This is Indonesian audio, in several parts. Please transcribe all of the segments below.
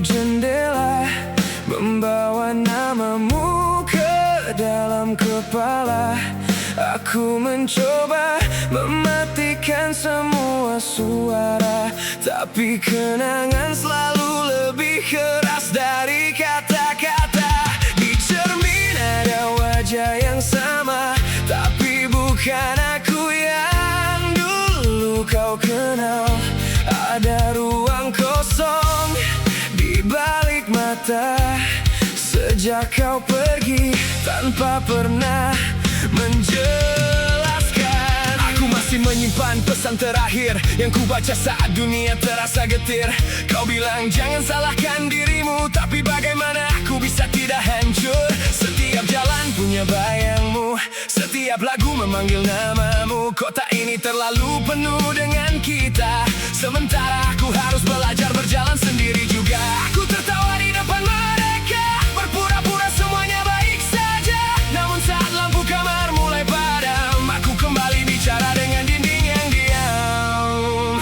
jendela, membawa namamu ke dalam kepala. Aku mencoba mematikan semua suara, tapi kenangan selalu lebih keras dari kata-kata. Di cermin ada wajah yang sama, tapi bukan aku yang dulu kau kenal. Ada ruang kosong di balik mata sejak kau pergi tanpa pernah menjelaskan. Aku masih menyimpan pesan terakhir yang ku baca saat dunia terasa getir. Kau bilang jangan salahkan dirimu, tapi bagaimana aku bisa tidak hancur? Setiap jalan punya bayangmu, setiap lagu memanggil namamu. Kota ini terlalu penuh dengan kita, sementara aku harus belajar berjalan sendiri juga. Aku tertawa di depan mereka, berpura-pura semuanya baik saja. Namun saat lampu kamar mulai padam, aku kembali bicara dengan dinding yang diam.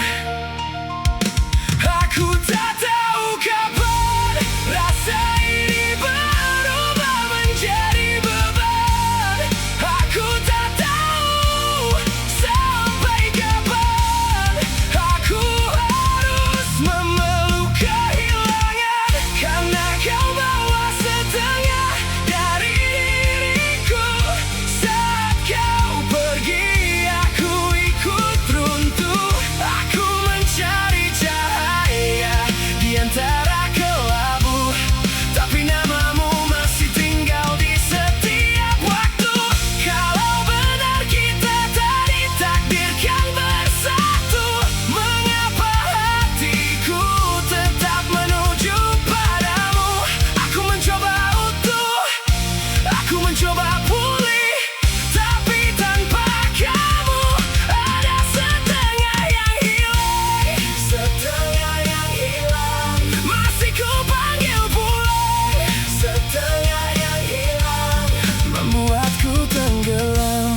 Aku tak tahu kapan rasa ini berubah menjadi beban. Aku tak tahu sampai kapan aku harus memeluk kehilangan, karena kau bawa setengah dari diriku. Saat kau pergi aku ikut runtuh. Aku mencari cahaya di antara kelabu, tapi namamu masih tinggal di setiap waktu. Kalau benar kita tak ditakdirkan bersatu, mengapa hatiku tetap menuju padamu? Aku mencoba utuh, aku mencoba pulih, tapi tanpa kamu ada setengah yang hilang. Setengah yang hilang, masih ku panggil pulang. Setengah yang hilang, membuatku tenggelam.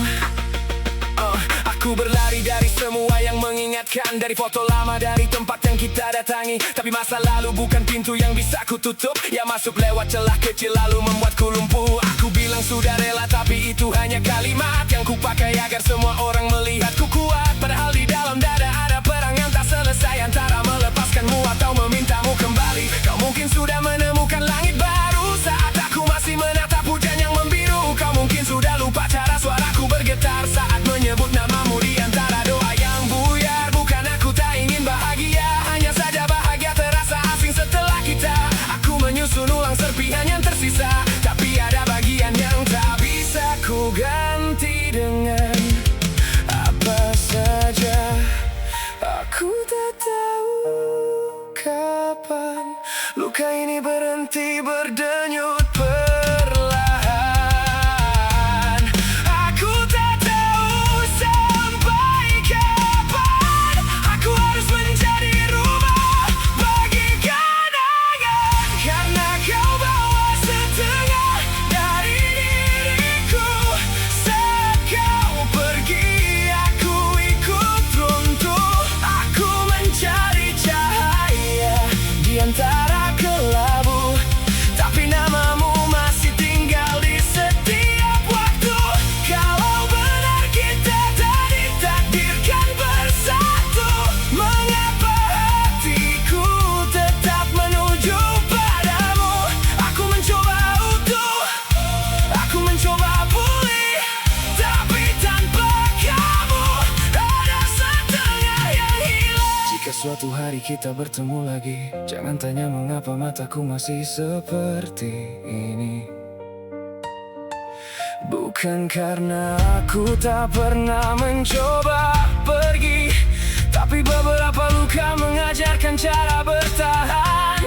Aku berlari dari semua yang mengingatkan, dari foto lama, dari tempat yang kita datangi. Tapi masa lalu bukan pintu yang bisa ku tutup, yang masuk lewat celah kecil lalu membuatku lumpuh. Aku bilang sudah rela, tapi itu hanya kalimat yang ku pakai agar semua orang melihatku kuat. Padahal di dalam dada ada perang yang tak selesai, antara melepaskanmu atau memintamu kembali. Kau mungkin sudah menemukan langit baru saat aku masih menatap hujan yang membiru. Kau mungkin sudah lupa cara suaraku bergetar saat menyebut namamu di antara doa yang buyar. Bukan aku tak ingin bahagia, hanya saja bahagia terasa asing setelah kita. Aku menyusun ulang serpihan yang tersisa, tapi ada bagian yang tak bisa ku ganti dengan apa saja. Aku tak tahu kapan luka ini berhenti berdenyut perlahan. Aku tak tahu sampai kapan aku harus menjadi rumah bagi kenangan, karena kau bawa setengah dari diriku. Saat kau pergi aku ikut runtuh. Aku mencari cahaya di antara kelabu, tapi namamu masih tinggal di setiap waktu. Kalau benar kita tak ditakdirkan bersatu, mengapa hatiku tetap menuju padamu? Aku mencoba utuh, aku mencoba pulih, tapi tanpa kamu ada setengah yang hilang. Jika suatu hari kita bertemu lagi, jangan tanya mengapa mataku masih seperti ini. Bukan karena aku tak pernah mencoba pergi, tapi beberapa luka mengajarkan cara bertahan,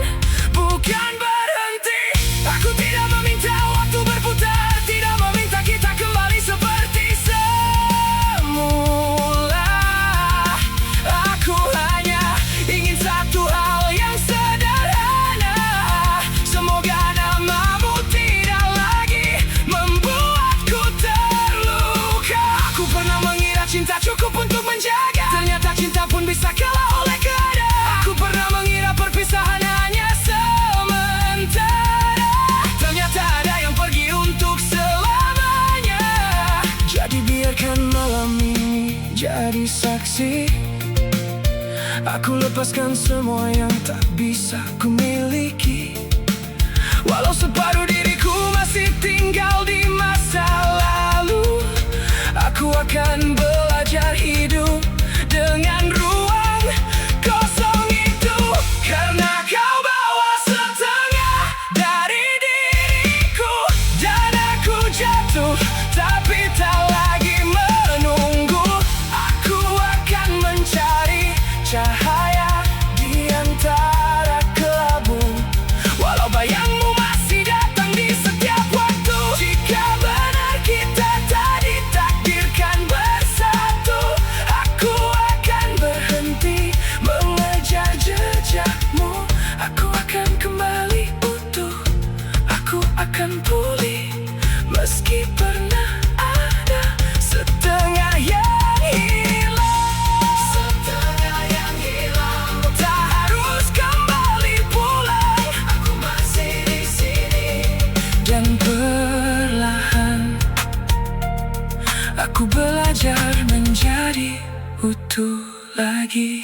bukan berhenti. Aku tidak meminta waktu berputar, tidak meminta kita kembali seperti semula. Aku hanya ingin satu hal yang sederhana, semoga namamu tidak lagi membuatku terluka. Aku pernah mengira cinta cukup untuk menjaga, ternyata cinta pun bisa kalah oleh keadaan. Aku pernah Aku lepaskan semua yang tak bisa ku miliki. Walau separuh diriku masih tinggal di masa lalu, aku akan belajar hidup dengan ruang kosong itu. Karena kau bawa setengah dari diriku, dan aku jatuh tapi tak lagi menunggu. Aku akan mencari cahaya di antara kelabu, walau bayangmu masih datang di setiap waktu. Jika benar kita tak ditakdirkan bersatu, aku akan berhenti mengejar jejakmu. Aku akan kembali utuh, aku akan pulih, meski pernah ada setengah yang hilang. Setengah yang hilang, tak harus kembali pulang. Aku masih di sini, dan perlahan aku belajar menjadi utuh lagi.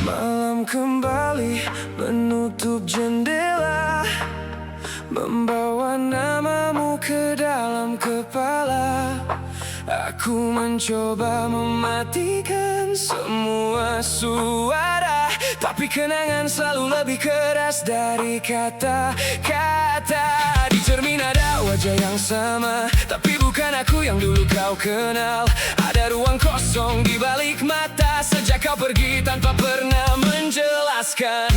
Malam kembali menutup jendela, membawa namamu ke dalam kepala. Aku mencoba mematikan semua suara, tapi kenangan selalu lebih keras dari kata-kata. Di cermin ada wajah yang sama, tapi bukan aku yang dulu kau kenal. Ada ruang kosong di balik mata sejak kau pergi tanpa pernah menjelaskan.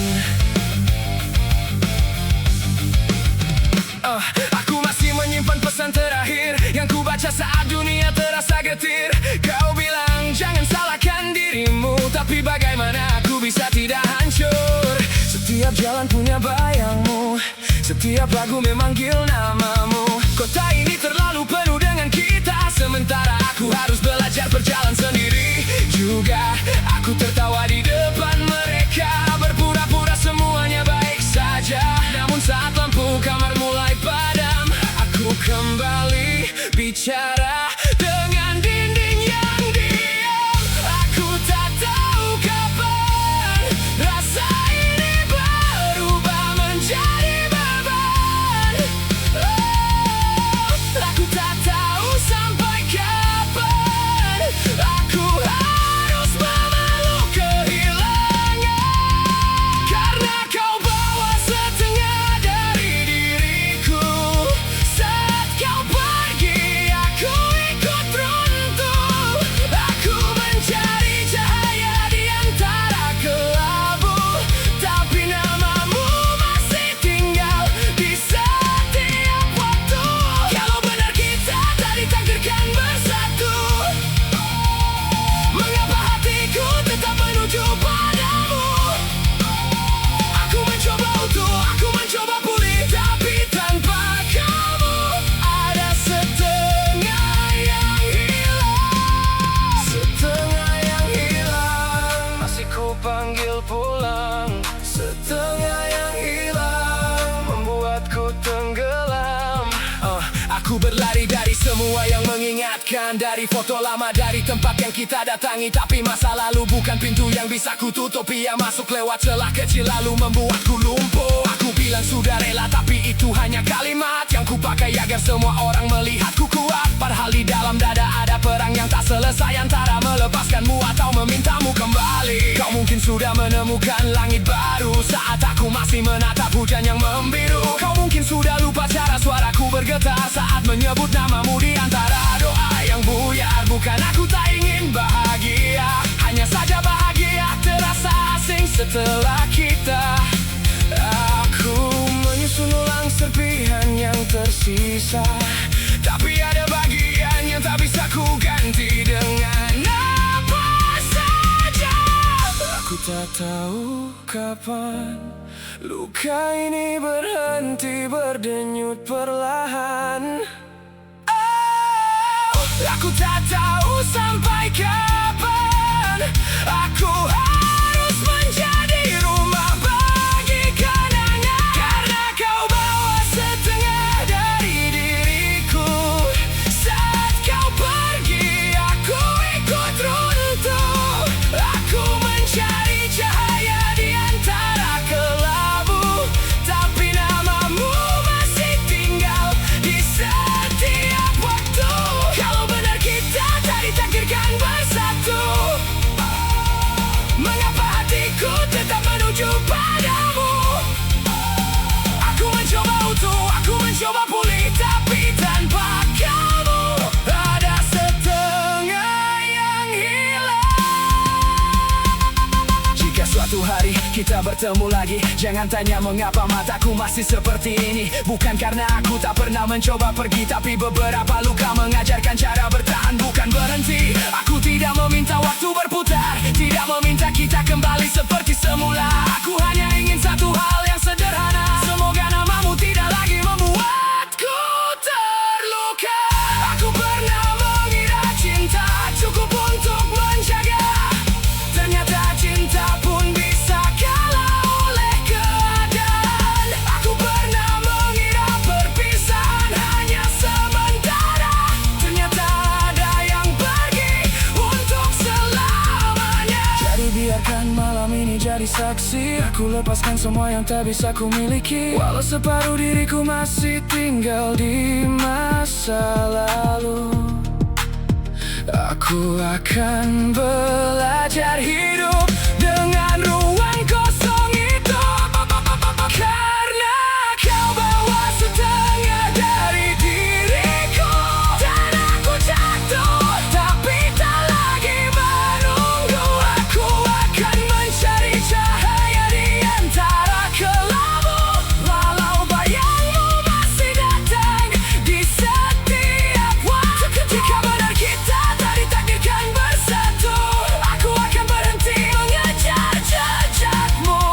Aku masih menyimpan pesan terakhir yang ku baca saat dunia terasa getir. Kau bilang jangan salahkan dirimu, tapi bagaimana aku bisa tidak hancur? Setiap jalan punya bayangmu, setiap lagu memanggil namamu. Kota ini terlalu penuh dengan kita, sementara aku harus belajar berjalan sendiri. Juga aku tertawa di depan mereka, berpura-pura semuanya baik saja. Namun saat lampu kamar mulai padam, aku kembali bicara dengan dinding yang diam. Aku tak tahu kapan rasa ini berubah menjadi beban. Aku tak tahu sampai kapan aku harus memeluk kehilangan. Karena kau bawa setengah dari diriku. Saat kau pergi aku ikut runtuh. Aku mencari cahaya di antara kelabu, tapi namamu masih tinggal di setiap waktu. Kalau benar kita tak ditakdirkan bersatu, mengapa hatiku tetap menuju padamu? Aku mencoba utuh, aku mencoba pulih, tapi tanpa kamu ada setengah yang hilang. Setengah yang hilang, masih ku panggil pulang. Setengah yang hilang, membuatku tenggelam. Aku berlari dari semua yang mengingatkan, dari foto lama, dari tempat yang kita datangi. Tapi masa lalu bukan pintu yang bisa ku tutupi, yang masuk lewat celah kecil lalu membuatku lumpuh. Aku bilang sudah rela, tapi itu hanya kalimat yang ku pakai agar semua orang melihatku kuat. Padahal di dalam dada ada perang yang tak selesai, antara melepaskanmu atau memintamu kembali. Kau mungkin sudah menemukan langit baru saat aku masih menatap hujan yang membiru. Kau mungkin sudah lupa cara suaraku bergetar saat menyebut namamu di antara doa yang buyar. Bukan aku tak ingin bahagia, hanya saja bahagia terasa asing setelah kita. Aku menyusun ulang serpihan yang tersisa, tapi ada bagian yang tak bisa ku ganti dengan apa saja. Aku tak tahu kapan luka ini berhenti berdenyut perlahan. Oh, aku tak tahu sampai kapan aku harus menjadi rumah bagi kenangan. Karena kau bawa setengah dari diriku. Saat kau pergi aku ikut runtuh. Aku mencari cahaya di antara kelabu, tapi namamu masih tinggal di setiap waktu. Kalau benar kita tak ditakdirkan bersatu, mengapa hatiku tetap menuju padamu? Aku mencoba utuh, aku mencoba pulih, tapi tanpa kamu ada setengah yang hilang. Jika suatu hari kita bertemu lagi, jangan tanya mengapa mataku masih seperti ini. Bukan karena aku tak pernah mencoba pergi, tapi beberapa luka mengajarkan cara bertahan bukan berhenti. Aku tidak meminta waktu berputar, tidak meminta kita kembali seperti semula. Aku hanya ingin satu hal yang sederhana, semoga namamu tidak lagi membuatku terluka. Aku pernah mengira cinta cukup untuk menjaga, ternyata cinta pun bisa kalah oleh keadaan. Aku pernah mengira perpisahan hanya sementara, ternyata ada yang pergi untuk selamanya. Jadi biarkan malam ini jadi saksi, aku lepaskan semua yang tak bisa ku miliki. Walau separuh diriku masih tinggal di masa lalu, aku akan belajar hidup dengan ruang kosong itu. Karena kau bawa setengah dari diriku, dan aku jatuh tapi tak lagi menunggu. Aku akan mencari cahaya di antara kelabu, walau bayangmu masih datang di setiap waktu. Jika benar kita tak ditakdirkan bersatu, aku akan berhenti mengejar jejakmu.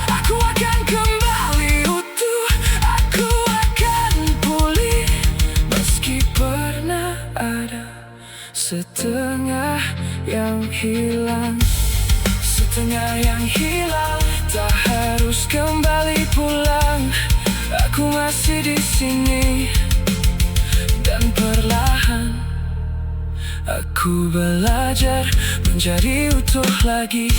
Aku akan kembali utuh, aku akan pulih, meski pernah ada setengah yang hilang. Setengah yang hilang tak harus kembali pulang. Aku masih di sini, dan perlahan aku belajar menjadi utuh lagi.